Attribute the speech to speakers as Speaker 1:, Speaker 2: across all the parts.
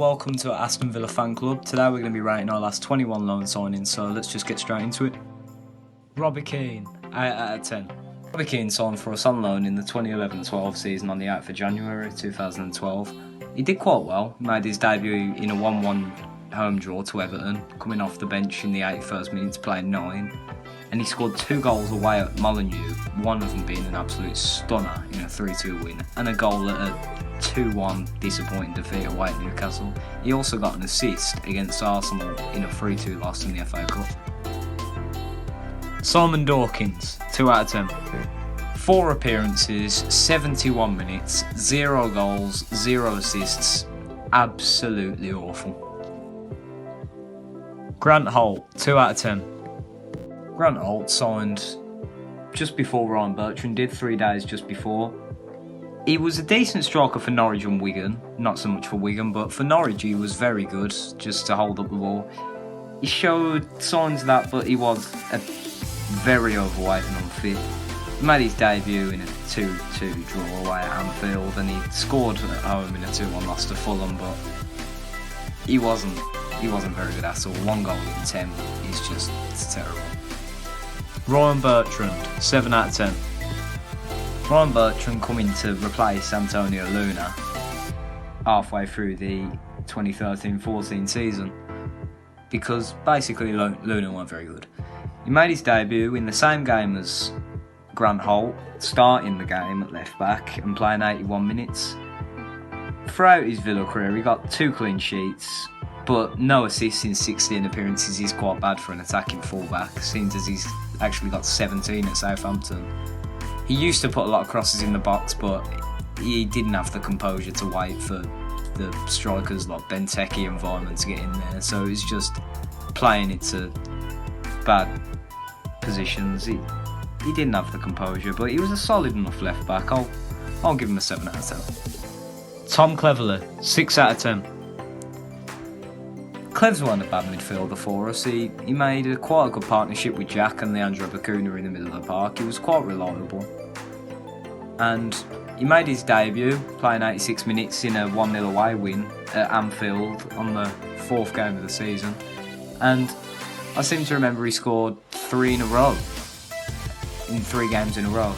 Speaker 1: welcome to our Aston Villa fan club. Today we're going to be rating our last 21 loan signings, so let's just get straight into it. Robbie Keane, 8 out of 10. Robbie Keane signed for us on loan in the 2011-12 season on the 8th of January 2012. He did quite well. He made his debut in a 1-1 home draw to Everton, coming off the bench in the 81st minute to play 9. And he scored 2 goals away at Molineux, one of them being an absolute stunner in a 3-2 win, and a goal at a 2-1 disappointing defeat away at Newcastle. He also got an assist against Arsenal in a 3-2 loss in the FA Cup. Simon Dawkins, 2 out of 10. 4 appearances, 71 minutes, 0 goals, 0 assists. Absolutely awful. Grant Holt, 2 out of 10. Grant Holt signed just before Ryan Bertrand did, 3 days just before. He was a decent striker for Norwich and Wigan, not so much for Wigan, but for Norwich he was very good, just to hold up the ball. He showed signs of that, but he was a very overweight and unfit. He made his debut in a 2-2 draw away at Anfield, and he scored at home in a 2-1 loss to Fulham, but he wasn't very good at all. 1 goal in 10 is just terrible. Ryan Bertrand, 7 out of 10. Ryan Bertrand coming to replace Antonio Luna halfway through the 2013-14 season, because basically Luna weren't very good. He made his debut in the same game as Grant Holt, starting the game at left back and playing 81 minutes. Throughout his Villa career he got 2 clean sheets, but no assists in 16 appearances is quite bad for an attacking fullback, seems as he's actually got 17 at Southampton. He used to put a lot of crosses in the box, but he didn't have the composure to wait for the strikers like Benteke and Vyman to get in there, so he's just playing it to bad positions. He didn't have the composure, but he was a solid enough left back. I'll give him a 7 out of 10. Tom Cleverley, 6 out of 10. Clev's weren't a bad midfielder for us. He made quite a good partnership with Jack and Leandro Bacuna in the middle of the park. He was quite reliable. And he made his debut, playing 86 minutes in a 1-0 away win at Anfield on the 4th game of the season. And I seem to remember he scored 3 in a row, in 3 games in a row.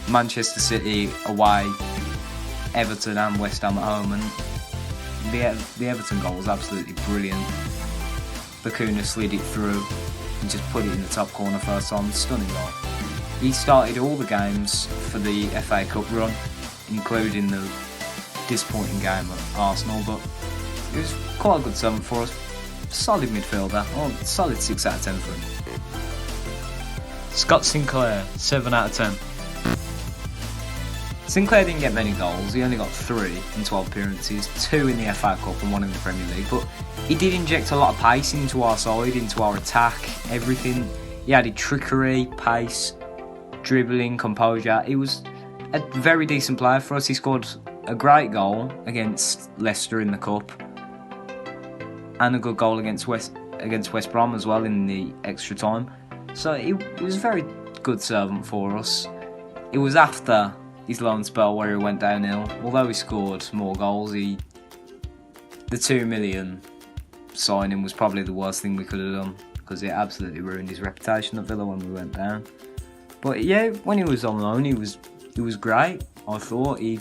Speaker 1: Manchester City away, Everton and West Ham at home, and the Everton goal was absolutely brilliant. Bacuna slid it through and just put it in the top corner first time. Stunning goal. He started all the games for the FA Cup run, including the disappointing game at Arsenal, but it was quite a good 7 for us. Solid midfielder. Solid 6 out of 10 for him. Scott Sinclair, 7 out of 10. Sinclair didn't get many goals. He only got 3 in 12 appearances, 2 in the FA Cup and 1 in the Premier League, but he did inject a lot of pace into our side, into our attack, everything. He added trickery, pace, dribbling, composure. He was a very decent player for us. He scored a great goal against Leicester in the Cup, and a good goal against West Brom as well in the extra time. So he was a very good servant for us. It was after his loan spell where he went downhill. Although he scored more goals, the 2 million signing was probably the worst thing we could have done, because it absolutely ruined his reputation at Villa when we went down. But yeah, when he was on loan, he was great. I thought he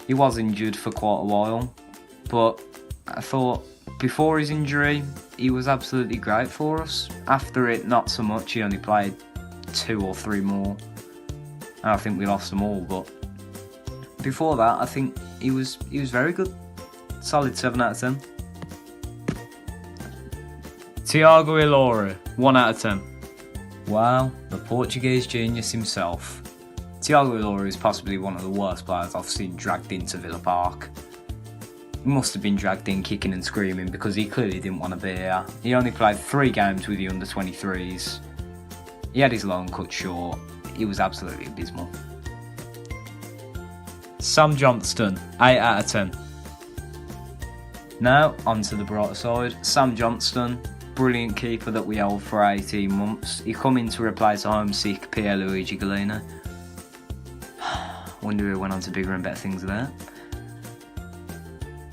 Speaker 1: was injured for quite a while, but I thought before his injury he was absolutely great for us. After it, not so much. He only played 2 or 3 more. And I think we lost them all, but before that, I think he was very good. Solid 7 out of 10. Tiago Ilori, 1 out of 10. Wow, the Portuguese genius himself. Tiago Ilori is possibly one of the worst players I've seen dragged into Villa Park. He must have been dragged in kicking and screaming, because he clearly didn't want to be here. He only played 3 games with the under-23s. He had his loan cut short. He was absolutely abysmal. Sam Johnston, 8 out of 10. Now, on to the brighter side. Sam Johnston, brilliant keeper that we held for 18 months. He come in to replace a homesick Pierluigi Galena. Wonder who went on to bigger and better things there.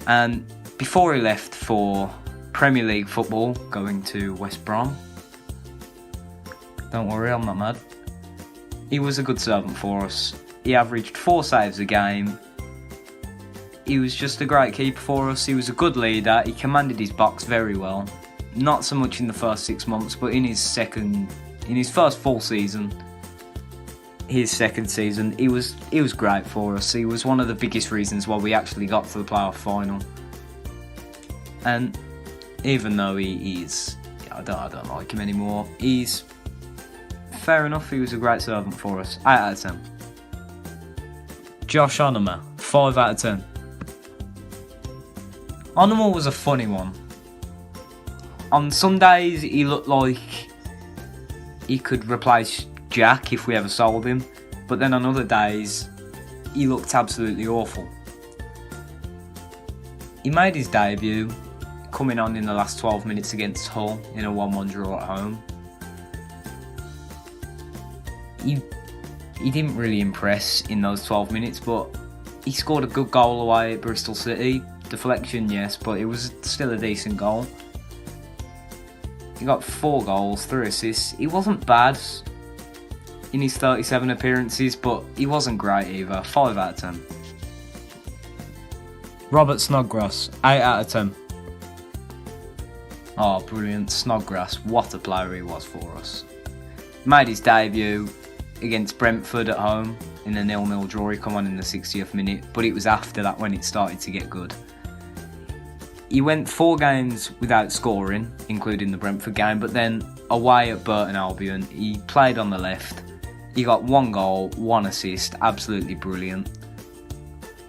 Speaker 1: And before he left for Premier League football, going to West Brom. Don't worry, I'm not mad. He was a good servant for us. He averaged 4 saves a game. He was just a great keeper for us. He was a good leader. He commanded his box very well. Not so much in the first 6 months, but in his first full season, his second season, he was great for us. He was one of the biggest reasons why we actually got to the playoff final. And even though he's, I don't like him anymore. He's fair enough. He was a great servant for us. 8 out of 10. Josh Onuma, 5 out of 10. Onuma was a funny one. On some days, he looked like he could replace Jack if we ever sold him, but then on other days, he looked absolutely awful. He made his debut, coming on in the last 12 minutes against Hull in a 1-1 draw at home. He didn't really impress in those 12 minutes, but he scored a good goal away at Bristol City. Deflection, yes, but it was still a decent goal. He got 4 goals, 3 assists. He wasn't bad in his 37 appearances, but he wasn't great either. 5 out of 10. Robert Snodgrass, 8 out of 10. Oh, brilliant. Snodgrass, what a player he was for us. Made his debut against Brentford at home in a 0-0 draw. He come on in the 60th minute, but it was after that when it started to get good. He went 4 games without scoring, including the Brentford game, but then away at Burton Albion, he played on the left. He got 1 goal, 1 assist, absolutely brilliant.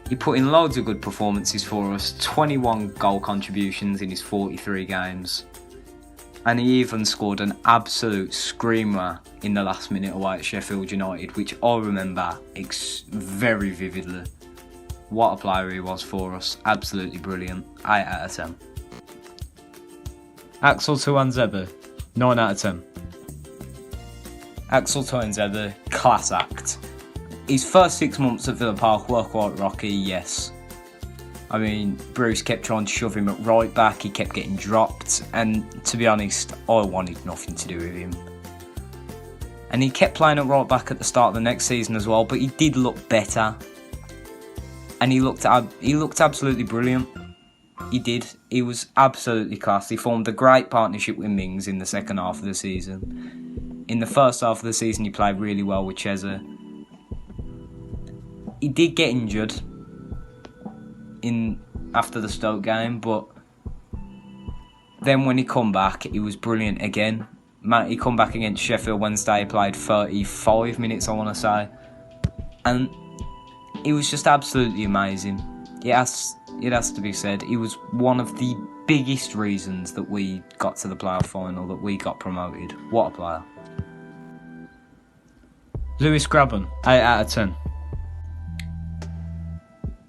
Speaker 1: He put in loads of good performances for us, 21 goal contributions in his 43 games. And he even scored an absolute screamer in the last minute away at Sheffield United, which I remember very vividly. What a player he was for us. Absolutely brilliant. 8 out of 10. Axel Tuanzebe, 9 out of 10. Axel Tuanzebe, class act. His first 6 months at Villa Park were quite rocky, yes. I mean, Bruce kept trying to shove him at right back, he kept getting dropped, and to be honest, I wanted nothing to do with him. And he kept playing at right back at the start of the next season as well, but he did look better. And he looked absolutely brilliant. He did. He was absolutely class. He formed a great partnership with Mings in the second half of the season. In the first half of the season, he played really well with Cheza. He did get injured after the Stoke game, but then when he come back, he was brilliant again. He come back against Sheffield Wednesday, he played 35 minutes, I want to say. And he was just absolutely amazing. It has to be said. He was one of the biggest reasons that we got to the playoff final, that we got promoted. What a player. Lewis Grabban, 8 out of 10.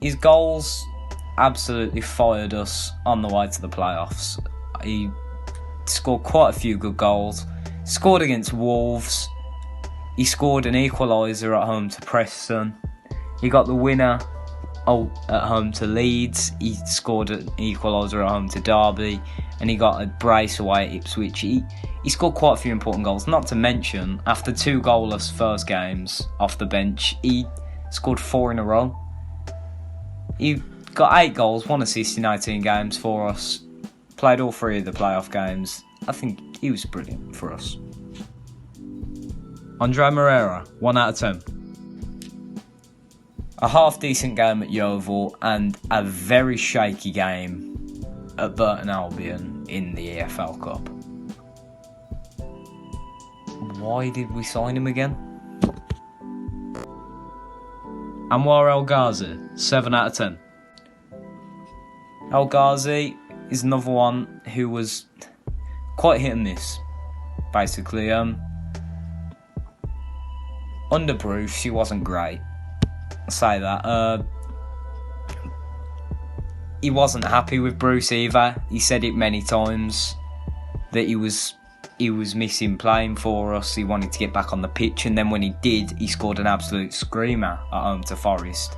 Speaker 1: His goals absolutely fired us on the way to the playoffs. He scored quite a few good goals. Scored against Wolves. He scored an equaliser at home to Preston. He got the winner at home to Leeds. He scored an equaliser at home to Derby. And he got a brace away at Ipswich. He scored quite a few important goals. Not to mention, after 2 goalless first games off the bench, he scored 4 in a row. He got 8 goals, 1 assist in 18 games for us. Played all 3 of the playoff games. I think he was brilliant for us. Andre Moreira, 1 out of 10. A half-decent game at Yeovil and a very shaky game at Burton Albion in the EFL Cup. Why did we sign him again? Anwar El Ghazi, 7 out of 10. El Ghazi is another one who was quite hit and miss, basically. Under Bruce, he wasn't great. I'll say that. He wasn't happy with Bruce either. He said it many times that he was missing playing for us. He wanted to get back on the pitch, and then when he did, he scored an absolute screamer at home to Forest.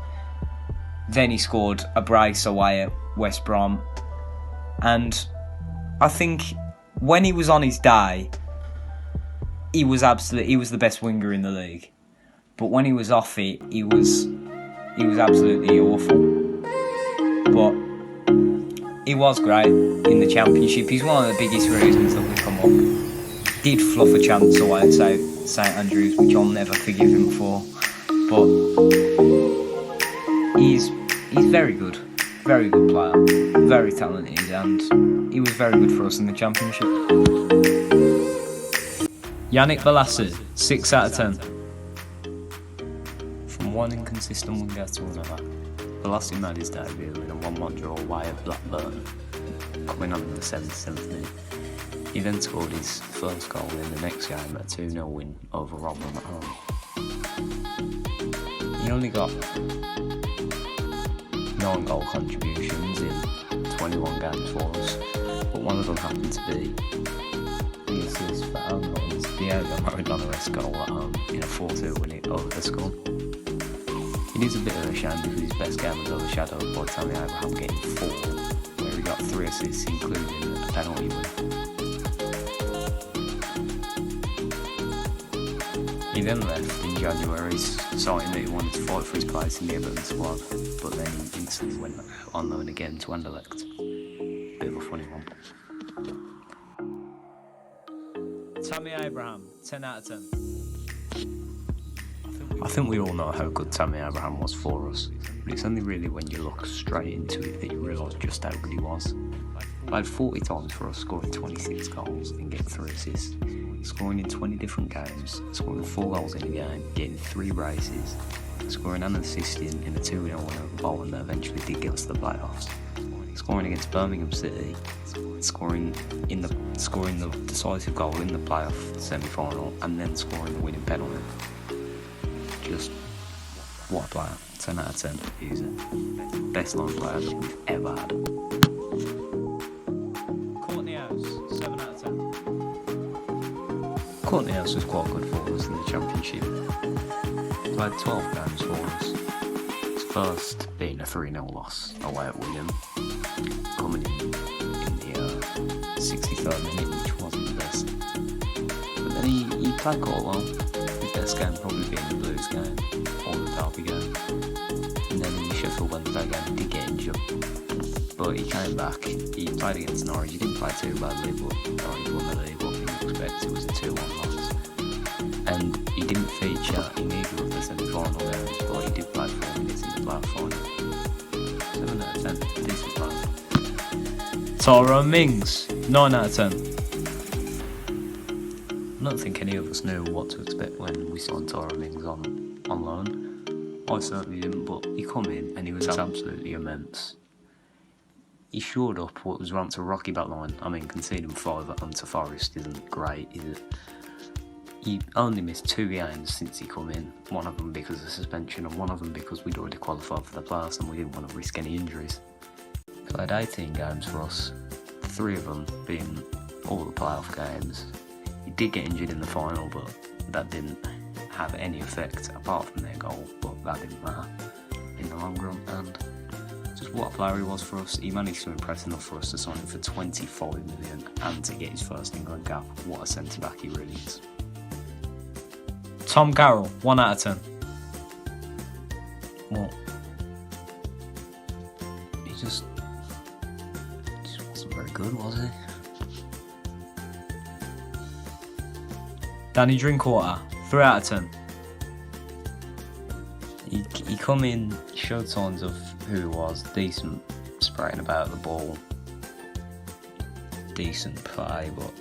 Speaker 1: Then he scored a brace away at West Brom, And I think when he was on his day, he was the best winger in the league. But when he was off it, he was absolutely awful. But he was great in the Championship. He's one of the biggest reasons that we come up. Did fluff a chance away at St Andrews, which I'll never forgive him for. But he's very good player, very talented, and he was very good for us in the Championship. Yannick Bolasie, 6 out of 10. From one inconsistent winger to another, Bolasie made his debut in a 1-1 draw away at Blackburn, coming on in the 77th minute. He then scored his first goal in the next game, a 2-0 win over Rotherham at home. He only got 9 goal contributions in 21 games for us, but one of them happened to be the assist for Almon's Tiago Maradona-esque goal at home in a 4-2 win over the Scum. It is a bit of a shame because his best game was overshadowed by Tammy Abraham getting 4, where he got 3 assists including a penalty win. He then left in January, citing that he wanted to fight for his place in the Everton squad, but then he instantly went on loan again to Anderlecht. Bit of a funny one. Tammy Abraham, 10 out of 10. I think we all know how good Tammy Abraham was for us, but it's only really when you look straight into it that you realise just how good he was. Played 40 times for us, scoring 26 goals and getting 3 assists. Scoring in 20 different games, scoring 4 goals in a game, getting 3 braces, scoring and assisting in a 2-0 win over Bolton that eventually did get us to the playoffs, scoring against Birmingham City, scoring the decisive goal in the playoff semi-final, and then scoring the winning penalty. Just what a player! 10 out of 10. He's the best lone player that we've ever had. Courtney House was quite good for us in the Championship. Played 12 games for us. His first being a 3-0 loss away at Wigan, coming in the 63rd minute, which wasn't the best. But then he played quite well. His best game probably being the Blues game or the Derby game. And then in the Sheffield Wednesday game he did get injured. But he came back, he played against Norwich, he didn't play too badly, but Norwich won the league. It was a 2-1 loss, and he didn't feature in either of the semi-final games, but he did play 4 minutes in the playoff final. 7 out of 10, decent player. Tyrone Mings, 9 out of 10. I don't think any of us knew what to expect when we signed Tyrone Mings on loan. I certainly didn't, but he come in and he was absolutely immense. He shored up what was once a rocky back line. I mean, conceding 5 at home to Forest isn't great, is it? He only missed 2 games since he come in, one of them because of suspension and one of them because we'd already qualified for the playoffs and we didn't want to risk any injuries. He played 18 games for us, 3 of them being all the playoff games. He did get injured in the final, but that didn't have any effect apart from their goal, but that didn't matter in the long run. And just what a player he was for us. He managed to impress enough for us to sign him for 25 million and to get his first England cap. What a centre back he really is. Tom Carroll, 1 out of 10. What? He just wasn't very good, was he? Danny Drinkwater, 3 out of 10. He come in, showed signs of who he was, decent spraying about the ball, decent play, but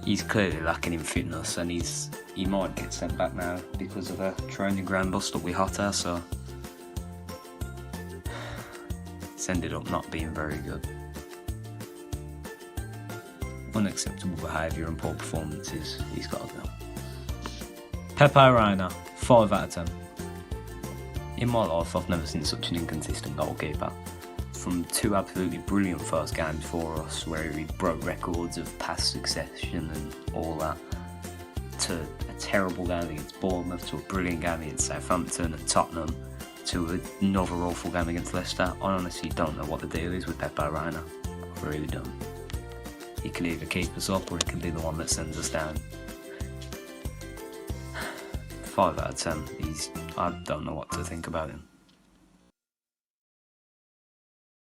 Speaker 1: he's clearly lacking in fitness, and he might get sent back now because of a training ground bust up with hot air, so it's ended up not being very good. Unacceptable behaviour and poor performances, he's got to go. Pepe Reina, 5 out of 10. In my life, I've never seen such an inconsistent goalkeeper. From 2 absolutely brilliant first games for us, where he broke records of pass succession and all that, to a terrible game against Bournemouth, to a brilliant game against Southampton and Tottenham, to another awful game against Leicester. I honestly don't know what the deal is with Pepe Reina. really done. He can either keep us up or he can be the one that sends us down. 5 out of 10. I don't know what to think about him.